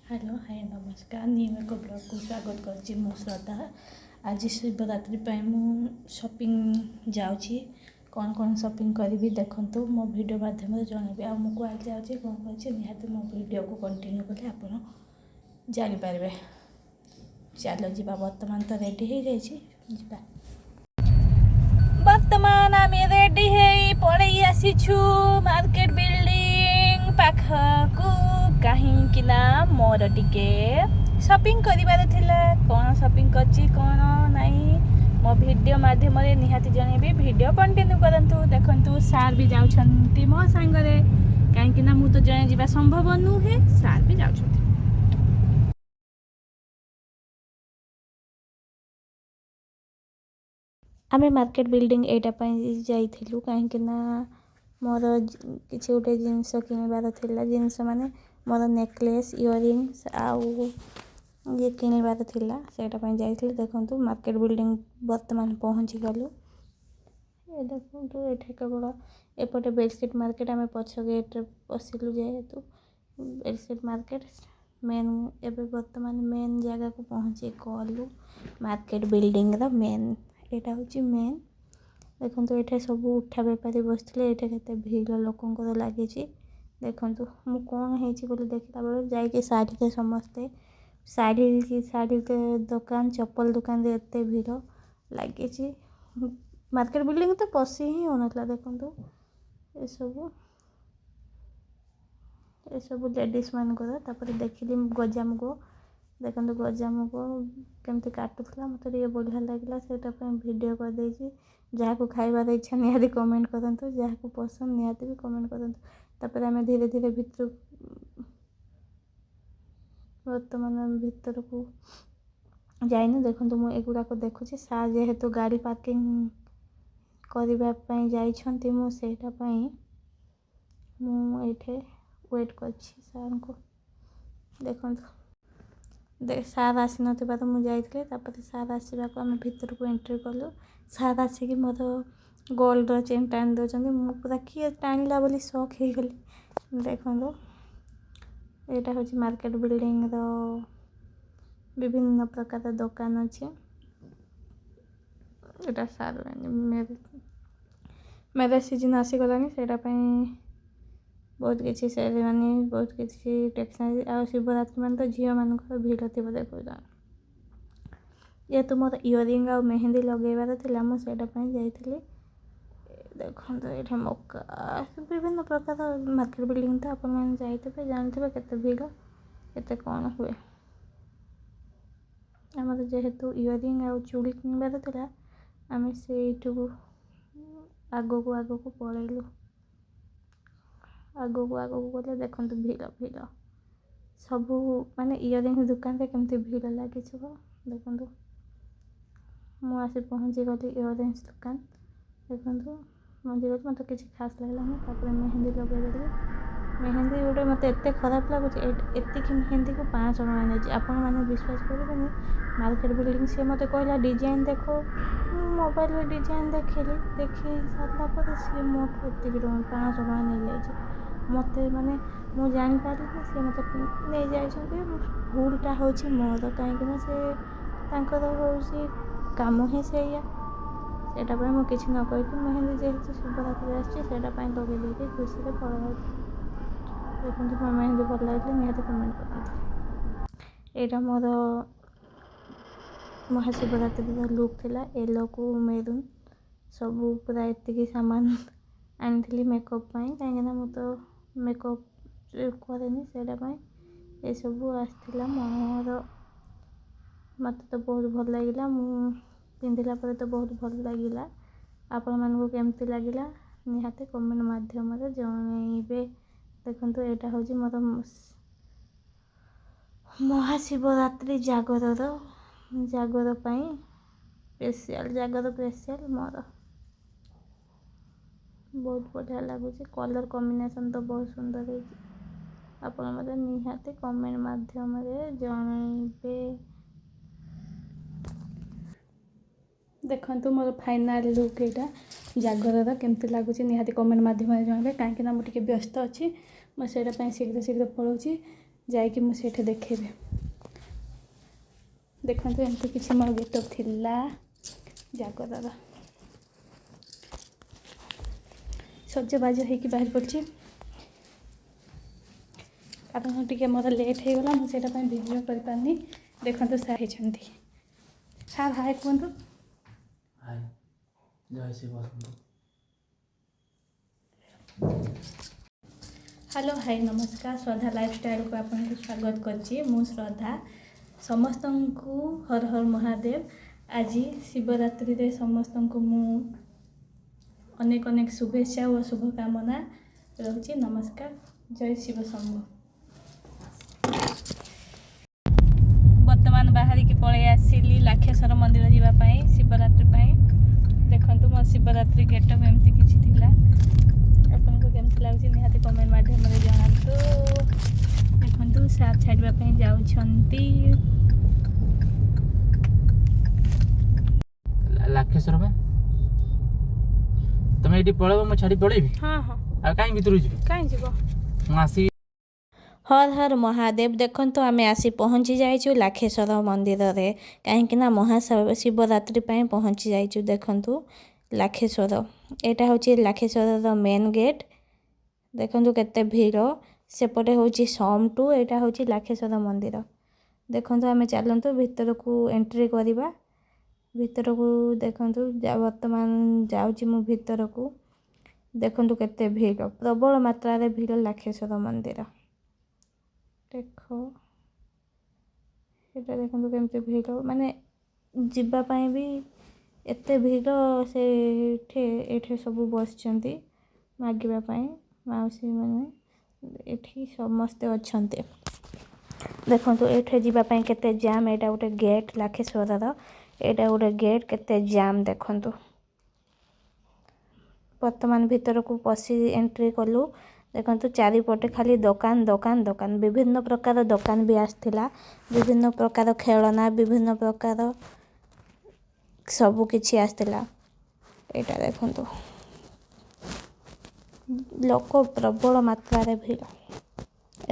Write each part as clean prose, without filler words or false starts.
Hello hi नमस्कार new एक blog को स्वागत करछि मु श्रद्धा। आज शिवरात्रि पे मु शॉपिंग जाउछि कौन कौन शॉपिंग करी देखंतु मो वीडियो माध्यम जनबी आ मु कुआ जाउछि कौन करछि निहाती मो वीडियो को कंटिन्यू कले आपण जानि पारबे। चलो जीवा वर्तमान तो रेडी हो जाइछि जीवा। वर्तमान आमे रेडी हे पड़े आसीछु मार्केट बिल्डिंग पाखकू कहीं ना मोर टिके शॉपिंग करिवार थिला। कौन शॉपिंग करछि कौन नहीं मो वीडियो माध्यम रे निहाती जणेबी वीडियो कंटिन्यू करंतु। देखंतु सार भी जाउछंती मो संगरे कहीं ना मु तो जणे जीवा संभव नुहे सार भी जाउछंती। आमे मार्केट बिल्डिंग एटा पई जाइथिलु कहीं ना मोर किसी गोटे जिनस किणवार थिला। जिनस माने मोर नेकलेस इयरिंग्स आउ ये किणवार थिला सेटा पई जाइथिलु। देखंतु मार्केट बिल्डिंग वर्तमान पहुंची गलु। ए देखंतु एठे केवल एपटे बेडशीट मार्केट आमे पछ गेट पसिलु जेहेतु बेडशीट मार्केट मेन एबे वर्तमान मेन जगह को पहुंची गलु। मार्केट बिल्डिंग रा मेन एटा होची मेन। देखंतु एठे सब उठा बेपारी बसथिले एठे केते भीड़ लोकंकर लागिची। देखंतु मु कोन हेची बोली देखला बेले जाई के साड़ी के समस्ते साड़ी के दुकान चप्पल दुकान रे एते भीड़ लागिची। मार्केट बिल्डिंग तो पसी ही होनतला। देखंतु ए सब लेडीज मान को तापर देखिली गजाम को। देखंतु गजाम को केमती काटुथला मते ये बढ़िया लागला सेटा पे वीडियो कर देछि। जहा को खाइबार इच्छा निहाती कमेंट करंतु जहा को पसंद निहाती भी कमेंट करंतु। तापर आमे धीरे धीरे भीतर वर्तमान भीतर को जाइनु। देखंतु मु एगुडा को देखुछि सा जेहेतु गाड़ी पार्किंग करिबा पई जाइछंती मु सेटा पई मु एठे वेट करछि सार को। देखंतु सार आसी नथिबा तो मु जाइथिले तापर सार आसीबा को आमे भीतर को एंट्री करलु। सार आसी कि मोर गोल्ड रो चेन टान दोचंदी मु पूरा किए टाणिला बोली शॉक हे गेली। देखंतु एटा होची मार्केट बिल्डिंग रो विभिन्न प्रकार दुकान अछि। एटा सार मेरे सीजन आसी गलानी सेटा पई बहुत किसी सेरेमनी बहुत किसी टेक्सनरी आ शिवरात्रि मान तो झियो मान को भीड़ थिबो देखुदा। ये तो मोर इयरिंग आ मेहंदी लगेबार थिला मु सेटा पई जाइथिली। देखंतु एठे मौका विभिन्न प्रकार मार्केट बिल्डिंग तो अपन मान जाइथिबे जानथिबे केते भीड़ केते कोन हुए। हमर जेहेतु इयरिंग आ चूड़ी किनबार थिला आमे सेठु आगो को पळेलु। आगो को गले देखंतु भीड़ सब माने इयरिंग दुकान रे केमती भीड़ लागी छबो। देखंतु मु आसी पहुंची गली इयरिंग्स दुकान। देखंतु मंदिर मते किछि खास लागलानी। तापर मेहंदी लगे देली मेहंदी गोटे मते एते खराब लागुची एते कि मेहंदी को 500 टका नेची। आपण माने विश्वास करबेनी मार्केट बिल्डिंग से मते कहला डिजाइन देखो मोबाइल रे डिजाइन देखी सारला पर से मोट एते कि 500 टका नै जायछि। मते माने मु जानि पारली से मते नै जायछन्ती। भूलटा होची मोर काहे कि ना से तांकर होची काम ही सेया सेटा पय मु किछि न कहि कि मेहंदी जेहेतु शिवरात्रि आछि सेटा पय लगे देके खुशी रे पळा। देखंतु हम मेहंदी भल लागले निहाती कमेंट करंतु। एटा मोर महाशिवरात्रि रो लुक थिला येलो को मेरून सब पूरा एतिकी सामान आनिथिली मेकअप पय काहे ना मु तो मेकअप करेनी सेटा पय ए सब आस्थिला मोर मते तो बहुत भल लागिला। मु पिंधिला पर तो बहुत भल लागिला। आपण मान को केमती लागिला निहाती कमेंट माध्यम रे जणेबे। देखंतु एटा होची मोर महाशिवरात्रि जागर पई स्पेशल जागर स्पेशल मोर बहुत बढ़िया लागुची। कलर कॉम्बिनेशन तो बहुत सुंदर है। आपण मते निहाती कमेंट माध्यम रे जणेबे। देखंतु मोर फाइनल लुक एटा जागर केमती लगुच निहाती कमेंट माध्यम जनाबे कहीं मु टिके व्यस्त अच्छी मु सेटा शीघ्र पलाऊँगी। ଯାଇକି ମୁଁ ସେଇଠି ଦେଖେଇବି। ଦେଖନ୍ତୁ ଏମିତି କିଛି ମୋର ଗେଟଅପ୍ ଥିଲା ଜାଗରର। ସଜବାଜ ହେଇକି ବାହାରି ପଡ଼ିଛି କାରଣ ଟିକେ ମୋର ଲେଟ୍ ହେଇଗଲା, ମୁଁ ସେଇଟା ପାଇଁ ଭିଡ଼ିଓ କରିପାରିନି। ଦେଖନ୍ତୁ ସାର୍ ହେଇଛନ୍ତି। ସାର୍ ହାଏ କୁହନ୍ତୁ। ହାଏ, ଜୟ ଶ୍ରୀ ବସନ୍ତ। ହ୍ୟାଲୋ, ହାଇ, ନମସ୍କାର। ଶ୍ରଦ୍ଧା ଲାଇଫଷ୍ଟାଇଲକୁ ଆପଣଙ୍କୁ ସ୍ୱାଗତ କରିଛି। ମୁଁ ଶ୍ରଦ୍ଧା। ସମସ୍ତଙ୍କୁ ହର ହର ମହାଦେବ। ଆଜି ଶିବରାତ୍ରିରେ ସମସ୍ତଙ୍କୁ ମୁଁ ଅନେକ ଅନେକ ଶୁଭେଚ୍ଛା ଓ ଶୁଭକାମନା ରହୁଛି। ନମସ୍କାର, ଜୟ ଶିବ ଶମ୍ଭୁ। ବର୍ତ୍ତମାନ ବାହାରିକି ପଳେଇ ଆସିଲି ଲାକ୍ଷେଶ୍ୱର ମନ୍ଦିର ଯିବା ପାଇଁ ଶିବରାତ୍ରି ପାଇଁ। ଦେଖନ୍ତୁ ମୋ ଶିବରାତ୍ରି ଗେଟଅପ୍ ଏମିତି କିଛି ଥିଲା। ଆପଣଙ୍କୁ କେମିତି ଲାଗୁଛି ନିହାତି କମେଣ୍ଟ ମାଧ୍ୟମରେ ଜଣାନ୍ତୁ। ଦେଖନ୍ତୁ ସାର୍ ଛାଡ଼ିବା ପାଇଁ ଯାଉଛନ୍ତି। ଲାକ୍ଷେଶ୍ୱର ବା ତମେ ଏଇଠି ପଳେଇବ, ମୁଁ ଛାଡ଼ି ପଳେଇବି। ହଁ ହଁ, ଆଉ କାହିଁ ଭିତରକୁ ଯିବି? କାହିଁ ଯିବ? ମୁଁ ଆସି ହର ହର ମହାଦେବ। ଦେଖନ୍ତୁ ଆମେ ଆସି ପହଞ୍ଚି ଯାଇଛୁ ଲାକ୍ଷେଶ୍ୱର ମନ୍ଦିରରେ, କାହିଁକିନା ମହାଶିବରାତ୍ରି ପାଇଁ ପହଞ୍ଚି ଯାଇଛୁ। ଦେଖନ୍ତୁ ଲାକ୍ଷେଶ୍ୱର, ଏଇଟା ହେଉଛି ଲାକ୍ଷେଶ୍ୱରର ମେନ୍ ଗେଟ୍। ଦେଖନ୍ତୁ କେତେ ଭିଡ଼। ସେପଟେ ହେଉଛି ସମ୍2, ଏଇଟା ହେଉଛି ଲାକ୍ଷେଶ୍ୱର ମନ୍ଦିର। ଦେଖନ୍ତୁ ଆମେ ଚାଲନ୍ତୁ ଭିତରକୁ ଏଣ୍ଟ୍ରି କରିବା। ଭିତରକୁ ଦେଖନ୍ତୁ, ବର୍ତ୍ତମାନ ଯାଉଛି ମୁଁ ଭିତରକୁ। ଦେଖନ୍ତୁ କେତେ ଭିଡ଼, ପ୍ରବଳ ମାତ୍ରାରେ ଭିଡ଼ ଲାକ୍ଷେଶ୍ୱର ମନ୍ଦିର। ଦେଖ ଏଇଟା ଦେଖନ୍ତୁ କେମିତି ଭିଡ଼, ମାନେ ଯିବା ପାଇଁ ବି ଏତେ ଭିଡ଼। ଏଠି ସବୁ ବସିଛନ୍ତି ମାଗିବା ପାଇଁ, ମାଉସୀମାନେ ଏଠି ସମସ୍ତେ ଅଛନ୍ତି। ଦେଖନ୍ତୁ ଏଠି ଯିବା ପାଇଁ କେତେ ଜାମ୍। ଏଇଟା ଗୋଟେ ଗେଟ୍ ଲାକ୍ଷେଶ୍ୱରର, ଏଇଟା ଗୋଟେ ଗେଟ୍, କେତେ ଜାମ୍ ଦେଖନ୍ତୁ। ବର୍ତ୍ତମାନ ଭିତରକୁ ପଶି ଏଣ୍ଟ୍ରି କଲୁ। ଦେଖନ୍ତୁ ଚାରିପଟେ ଖାଲି ଦୋକାନ ଦୋକାନ ଦୋକାନ, ବିଭିନ୍ନ ପ୍ରକାର ଦୋକାନ ବି ଆସିଥିଲା। ବିଭିନ୍ନ ପ୍ରକାର ଖେଳନା, ବିଭିନ୍ନ ପ୍ରକାର ସବୁ କିଛି ଆସିଥିଲା। ଏଇଟା ଦେଖନ୍ତୁ ଲୋକ ପ୍ରବଳ ମାତ୍ରାରେ ଭିଡ଼,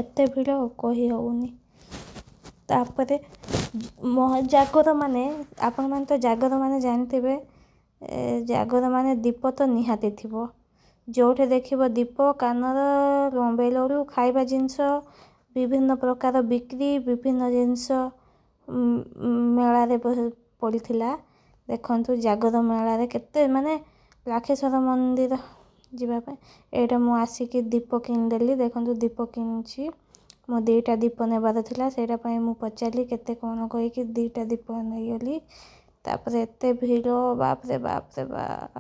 ଏତେ ଭିଡ଼ କହି ହେଉନି। ତାପରେ ଜାଗର ମାନେ, ଆପଣମାନେ ତ ଜାଗର ମାନେ ଜାଣିଥିବେ, ଜାଗର ମାନେ ଦୀପ ତ ନିହାତି ଥିବ। ଯେଉଁଠି ଦେଖିବ ଦୀପ, କାନର, ମୋବାଇଲରୁ ଖାଇବା ଜିନିଷ, ବିଭିନ୍ନ ପ୍ରକାର ବିକ୍ରି, ବିଭିନ୍ନ ଜିନିଷ ମେଳାରେ ପଡ଼ିଥିଲା। ଦେଖନ୍ତୁ ଜାଗର ମେଳାରେ କେତେ, ମାନେ ଲାକ୍ଷେଶ୍ୱର ମନ୍ଦିର ଯିବା ପାଇଁ ଏଇଟା ମୁଁ ଆସିକି ଦୀପ କିଣିଦେଲି। ଦେଖନ୍ତୁ ଦୀପ କିଣୁଛି। ମୋ 2ଟା ଦୀପ ନେବାର ଥିଲା, ସେଇଟା ପାଇଁ ମୁଁ ପଚାରିଲି କେତେ କ'ଣ କହିକି 2ଟା ଦୀପ ନେଇଗଲି। ତାପରେ ଏତେ ଭିଡ଼, ବାପରେ ବାପରେ ବାପ।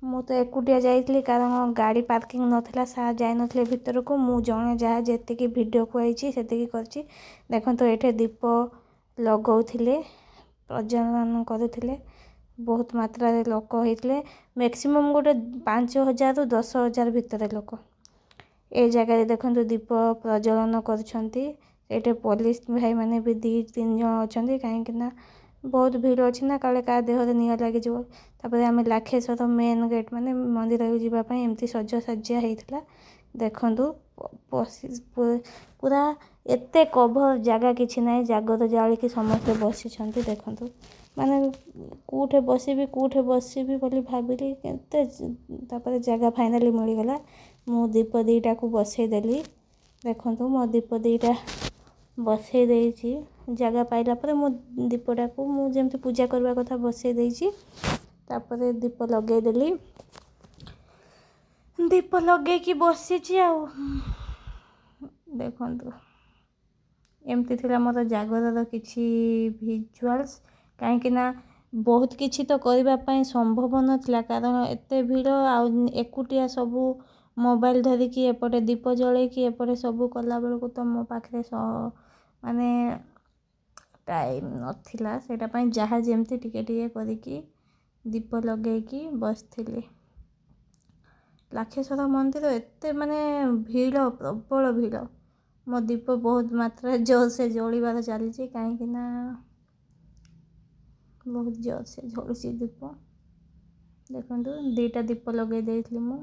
ମୁଁ ତ ଏକୁଟିଆ ଯାଇଥିଲି କାରଣ ଗାଡ଼ି ପାର୍କିଂ ନଥିଲା, ସାର୍ ଯାଇନଥିଲେ ଭିତରକୁ। ମୁଁ ଜଣେ ଯାହା ଯେତିକି ଭିଡ଼ିଓକୁ ଆଇଛି ସେତିକି କରିଛି। ଦେଖନ୍ତୁ ଏଠି ଦୀପ ଲଗାଉଥିଲେ, ପ୍ରଜ୍ୱଳନ କରୁଥିଲେ। ବହୁତ ମାତ୍ରାରେ ଲୋକ ହେଇଥିଲେ। ମ୍ୟାକ୍ସିମମ୍ ଗୋଟେ 5,000ରୁ 10,000 ଭିତରେ ଲୋକ ଏ ଜାଗାରେ ଦେଖନ୍ତୁ ଦୀପ ପ୍ରଜ୍ୱଳନ କରୁଛନ୍ତି। ଏଠି ପୋଲିସ ଭାଇମାନେ ବି 2-3 ଜଣ ଅଛନ୍ତି, କାହିଁକିନା ବହୁତ ଭିଡ଼ ଅଛି ନା, କାଳେ କାହା ଦେହରେ ନିଆଁ ଲାଗିଯିବ। ତାପରେ ଆମେ ଲାକ୍ଷେଶ୍ୱର ମେନ୍ ଗେଟ୍, ମାନେ ମନ୍ଦିରକୁ ଯିବା ପାଇଁ ଏମିତି ସଜସାଜ୍ୟା ହେଇଥିଲା। ଦେଖନ୍ତୁ ପୁରା ଏତେ କଭର ଜାଗା କିଛି ନାହିଁ, ଜାଗର ଜାଳିକି ସମସ୍ତେ ବସିଛନ୍ତି। ଦେଖନ୍ତୁ ମାନେ କେଉଁଠି ବସିବି ବୋଲି ଭାବିଲି, କେତେ ତାପରେ ଜାଗା ଫାଇନାଲି ମିଳିଗଲା। ମୁଁ ଦୀପ 2ଟାକୁ ବସେଇ ଦେଲି। ଦେଖନ୍ତୁ ମୋ ଦୀପ 2ଟା ବସେଇ ଦେଇଛି। ଜାଗା ପାଇଲା ପରେ ମୁଁ ଦୀପଟାକୁ ମୁଁ ଯେମିତି ପୂଜା କରିବା କଥା ବସେଇ ଦେଇଛି। ତାପରେ ଦୀପ ଲଗେଇଦେଲି, ଦୀପ ଲଗେଇକି ବସିଛି ଆଉ। ଦେଖନ୍ତୁ ଏମିତି ଥିଲା ମୋର ଜାଗରର କିଛି ଭିଜୁଆଲ୍ସ, କାହିଁକିନା ବହୁତ କିଛି ତ କରିବା ପାଇଁ ସମ୍ଭବ ନଥିଲା, କାରଣ ଏତେ ଭିଡ଼। ଆଉ ଏକୁଟିଆ ସବୁ ମୋବାଇଲ ଧରିକି ଏପଟେ ଦୀପ ଜଳେଇକି ଏପଟେ ସବୁ କଲାବେଳକୁ ତ ମୋ ପାଖରେ ମାନେ ଟାଇମ୍ ନଥିଲା। ସେଇଟା ପାଇଁ ଯାହା ଯେମିତି ଟିକେ ଟିକେ କରିକି ଦୀପ ଲଗେଇକି ବସିଥିଲି। ଲାକ୍ଷେଶ୍ୱର ମନ୍ଦିର ଏତେ ମାନେ ଭିଡ଼, ପ୍ରବଳ ଭିଡ଼। ମୋ ଦୀପ ବହୁତ ମାତ୍ରାରେ ଜୋରସେ ଜଳିବାର ଚାଲିଛି, କାହିଁକିନା ବହୁତ ଜୋରସେ ଜଳୁଛି ଦୀପ। ଦେଖନ୍ତୁ 2ଟା ଦୀପ ଲଗେଇ ଦେଇଥିଲି ମୁଁ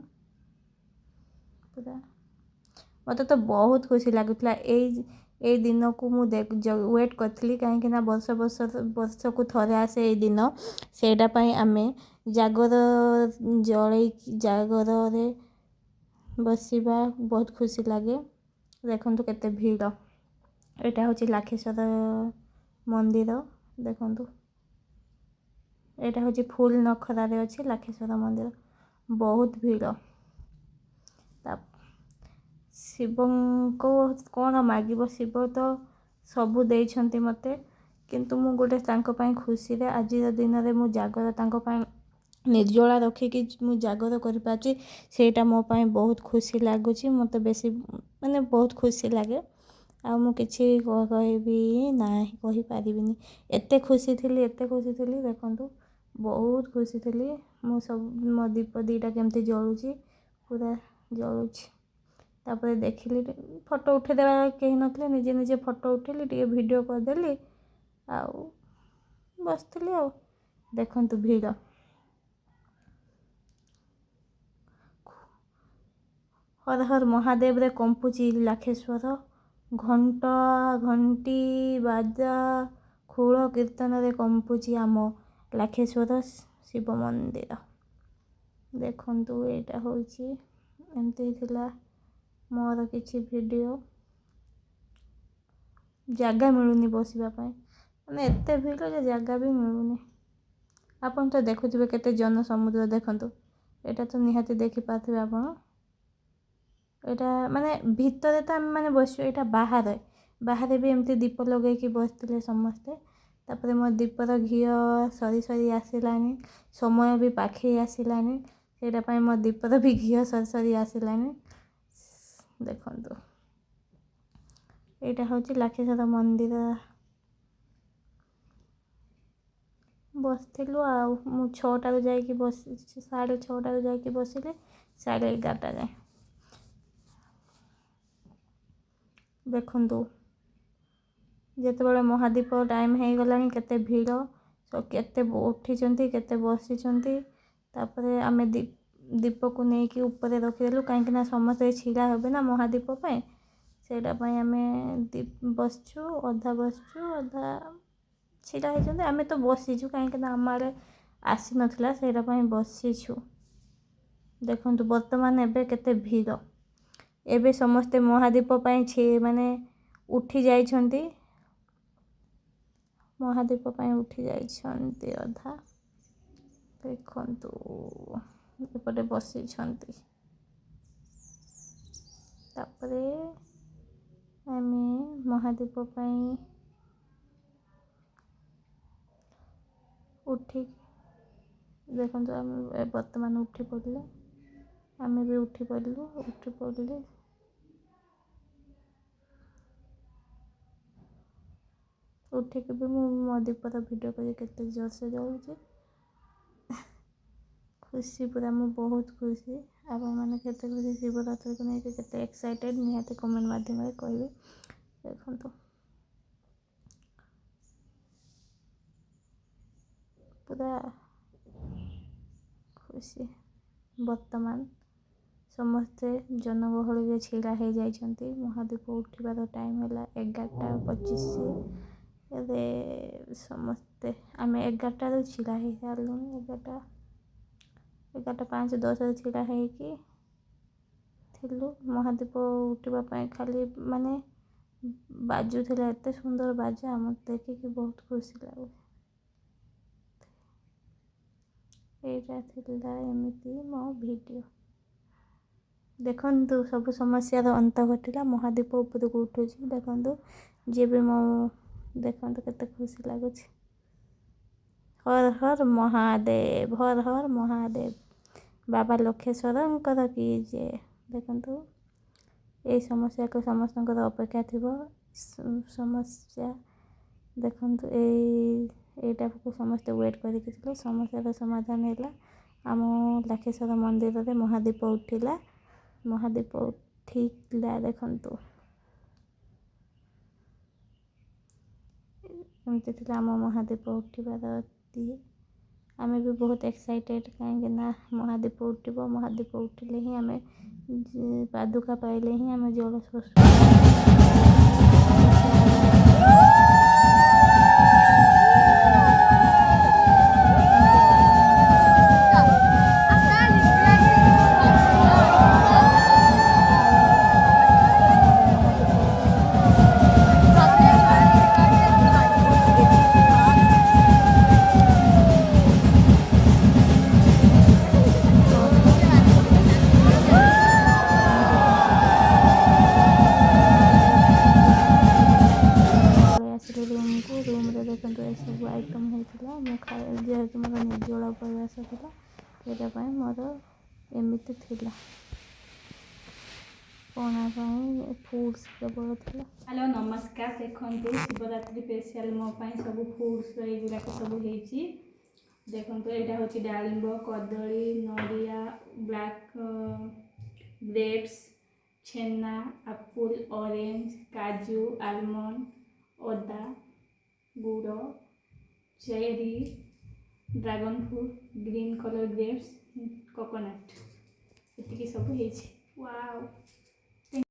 ପୁରା। ମୋତେ ତ ବହୁତ ଖୁସି ଲାଗୁଥିଲା ଏଇ ଦିନକୁ ମୁଁ ୱେଟ୍ କରିଥିଲି, କାହିଁକିନା ବର୍ଷକୁ ଥରେ ଆସେ ଏଇ ଦିନ। ସେଇଟା ପାଇଁ ଆମେ ଜାଗର ଜଳେଇକି ଜାଗରରେ ବସିବା ବହୁତ ଖୁସି ଲାଗେ। ଦେଖନ୍ତୁ କେତେ ଭିଡ଼। ଏଇଟା ହେଉଛି ଲାଖେଶ୍ୱର ମନ୍ଦିର। ଦେଖନ୍ତୁ ଏଇଟା ହେଉଛି ଫୁଲ ନଖରାରେ ଅଛି ଲାଖେଶ୍ୱର ମନ୍ଦିର। ବହୁତ ଭିଡ଼। ଶିବଙ୍କୁ କ'ଣ ମାଗିବ, ଶିବ ତ ସବୁ ଦେଇଛନ୍ତି ମୋତେ, କିନ୍ତୁ ମୁଁ ଗୋଟେ ତାଙ୍କ ପାଇଁ ଖୁସିରେ ଆଜିର ଦିନରେ ମୁଁ ଜାଗର ତାଙ୍କ ପାଇଁ ନିର୍ଜଳା ରଖିକି ମୁଁ ଜାଗର କରିପାରୁଛି, ସେଇଟା ମୋ ପାଇଁ ବହୁତ ଖୁସି ଲାଗୁଛି। ମୋତେ ବେଶୀ ମାନେ ବହୁତ ଖୁସି ଲାଗେ। ଆଉ ମୁଁ କିଛି କହିବି ନାହିଁ, କହିପାରିବିନି। ଏତେ ଖୁସି ଥିଲି ଦେଖନ୍ତୁ ବହୁତ ଖୁସି ଥିଲି। ମୁଁ ସବୁ ମୋ ଦୀପ ଦୁଇଟା କେମିତି ଜଳୁଛି, ପୁରା ଜଳୁଛି। ତାପରେ ଦେଖିଲି ଫଟୋ ଉଠାଇଦେବା କେହି ନଥିଲେ, ନିଜେ ନିଜେ ଫଟୋ ଉଠାଇଲି, ଟିକେ ଭିଡ଼ିଓ କରିଦେଲି, ଆଉ ବସିଥିଲି। ଆଉ ଦେଖନ୍ତୁ ଭିଡ଼। ହର ହର ମହାଦେବରେ କମ୍ପୁଛି ଲାଖେଶ୍ୱର। ଘଣ୍ଟି ବାଜା ଖୋଳ କୀର୍ତ୍ତନରେ କମ୍ପୁଛି ଆମ ଲାଖେଶ୍ୱର ଶିବ ମନ୍ଦିର। ଦେଖନ୍ତୁ ଏଇଟା ହେଉଛି, ଏମିତି ଥିଲା ମୋର କିଛି ଭିଡ଼ିଓ। ଜାଗା ମିଳୁନି ବସିବା ପାଇଁ, ମାନେ ଏତେ ଭିଡ଼ ଯେ ଜାଗା ବି ମିଳୁନି। ଆପଣ ତ ଦେଖୁଥିବେ କେତେ ଜନସମୁଦ୍ର। ଦେଖନ୍ତୁ ଏଇଟା ତ ନିହାତି ଦେଖିପାରୁଥିବେ ଆପଣ। ଏଇଟା ମାନେ ଭିତରେ ତ ଆମେ ମାନେ ବସିଛୁ, ଏଇଟା ବାହାରେ ବି ଏମିତି ଦୀପ ଲଗେଇକି ବସିଥିଲେ ସମସ୍ତେ। ତାପରେ ମୋ ଦୀପର ଘିଅ ସରି ଆସିଲାଣି, ସମୟ ବି ପାଖେଇ ଆସିଲାଣି, ସେଇଟା ପାଇଁ ମୋ ଦୀପର ବି ଘିଅ ସରି ଆସିଲାଣି। ଦେଖନ୍ତୁ ଏଇଟା ହେଉଛି ଲାଖେଶ୍ୱର ମନ୍ଦିର। ବସିଥିଲୁ ଆଉ ମୁଁ 6ଟାରୁ ଯାଇକି ବସିଛି, 6:30ରୁ ଯାଇକି ବସିଲି 11:30 ଯାଏଁ। ଦେଖନ୍ତୁ ଯେତେବେଳେ ମହାଦୀପ ଟାଇମ୍ ହେଇଗଲାଣି, କେତେ ଭିଡ଼, କେତେ ଉଠିଛନ୍ତି, କେତେ ବସିଛନ୍ତି। ତାପରେ ଆମେ ଦୀପକୁ ନେଇକି ଉପରେ ରଖିଦେଲୁ, କାହିଁକିନା ସମସ୍ତେ ଛିଡ଼ା ହେବେ ନା ମହାଦୀପ ପାଇଁ। ସେଇଟା ପାଇଁ ଆମେ ବସିଛୁ, ଅଧା ଛିଡ଼ା ହେଇଛନ୍ତି। ଆମେ ତ ବସିଛୁ, କାହିଁକିନା ଆମ ଆଡ଼େ ଆସିନଥିଲା, ସେଇଟା ପାଇଁ ବସିଛୁ। ଦେଖନ୍ତୁ ବର୍ତ୍ତମାନ ଏବେ କେତେ ଭିଡ଼। ଏବେ ସମସ୍ତେ ମହାଦୀପ ପାଇଁ ମାନେ ଉଠି ଯାଇଛନ୍ତି, ମହାଦୀପ ପାଇଁ ଉଠି ଯାଇଛନ୍ତି ଅଧା। ଦେଖନ୍ତୁ ଏପଟେ ବସିଛନ୍ତି। ତାପରେ ଆମେ ମହାଦୀପ ପାଇଁ ଦେଖନ୍ତୁ ଆମେ ବର୍ତ୍ତମାନ ଉଠି ପଡ଼ିଲେ, ଆମେ ବି ଉଠି ପଡ଼ିଲେ ଉଠିକି ବି ମୁଁ ମୋ ଦୀପର ଭିଡ଼ିଓ କରି କେତେ ଜୋରସେ ଜଳୁଛି। ଖୁସି ପୁରା, ମୁଁ ବହୁତ ଖୁସି। ଆପଣମାନେ କେତେ ଖୁସି, ଶିବରାତ୍ରିକୁ ନେଇକି କେତେ ଏକ୍ସାଇଟେଡ଼୍, ନିହାତି କମେଣ୍ଟ ମାଧ୍ୟମରେ କହିବେ। ଦେଖନ୍ତୁ ପୁରା ଖୁସି। ବର୍ତ୍ତମାନ ସମସ୍ତେ ଜନଗହଳିରେ ଛିଡ଼ା ହେଇଯାଇଛନ୍ତି। ମହାଦୀପ ଉଠିବାର ଟାଇମ୍ ହେଲା 11:25। ଏବେ ସମସ୍ତେ ଆମେ 11ଟାରୁ ଛିଡ଼ା ହେଇସାରିଲୁଣି। 11:05-10 ଛିଡ଼ା ହେଇକି ଥିଲୁ। ମହାଦୀପ ଉଠିବା ପାଇଁ ଖାଲି ମାନେ ବାଜୁଥିଲା, ଏତେ ସୁନ୍ଦର ବାଜା, ମୋତେ ଦେଖିକି ବହୁତ ଖୁସି ଲାଗୁଛି। ଏଇଟା ଥିଲା ଏମିତି ମୋ ଭିଡ଼ିଓ। ଦେଖନ୍ତୁ ସବୁ ସମସ୍ୟାର ଅନ୍ତ ଘଟିଲା, ମହାଦୀପ ଉପରକୁ ଉଠୁଛି। ଦେଖନ୍ତୁ ଯିଏ ବି ଦେଖନ୍ତୁ କେତେ ଖୁସି ଲାଗୁଛି। ହର ହର ମହାଦେବ, ହର ହର ମହାଦେବ, ବାବା ଲକ୍ଷେଶ୍ୱରଙ୍କର କି ଜୟ। ଦେଖନ୍ତୁ ଏଇ ସମସ୍ୟାକୁ ସମସ୍ତଙ୍କର ଅପେକ୍ଷା ଥିବ। ସମସ୍ୟା ଦେଖନ୍ତୁ ଏଇଟାକୁ ସମସ୍ତେ ୱେଟ୍ କରିକି ଥିଲେ। ସମସ୍ୟାର ସମାଧାନ ହେଲା। ଆମ ଲାଖେଶ୍ୱର ମନ୍ଦିରରେ ମହାଦୀପ ଉଠିଲା। ଦେଖନ୍ତୁ ଏମିତି ଥିଲା ଆମ ମହାଦୀପ ଉଠିବାର आमे भी बहुत एक्साइटेड कहीं महादीप उठब महादीप उठिले ही आमे पादुका पाइले ही आमे जल आसिले रूम को रूम रे देखते ये सब आइटम होता जेहेतु मोर निर्जला उपवास था ये मोर एमती थिला पଣା फुड्स केवल था। हेलो नमस्कार देखते शिवरात्रि स्पेशल मो सब फुड्स युवाक सब देखो यहाँ हूँ डालिंब कदली नड़िया ब्लैक ग्रेप्स छेना एप्पल ऑरेंज काजू आलमंड अदा गुड़ cherry dragon fruit green colour grapes coconut ये सब वाओ।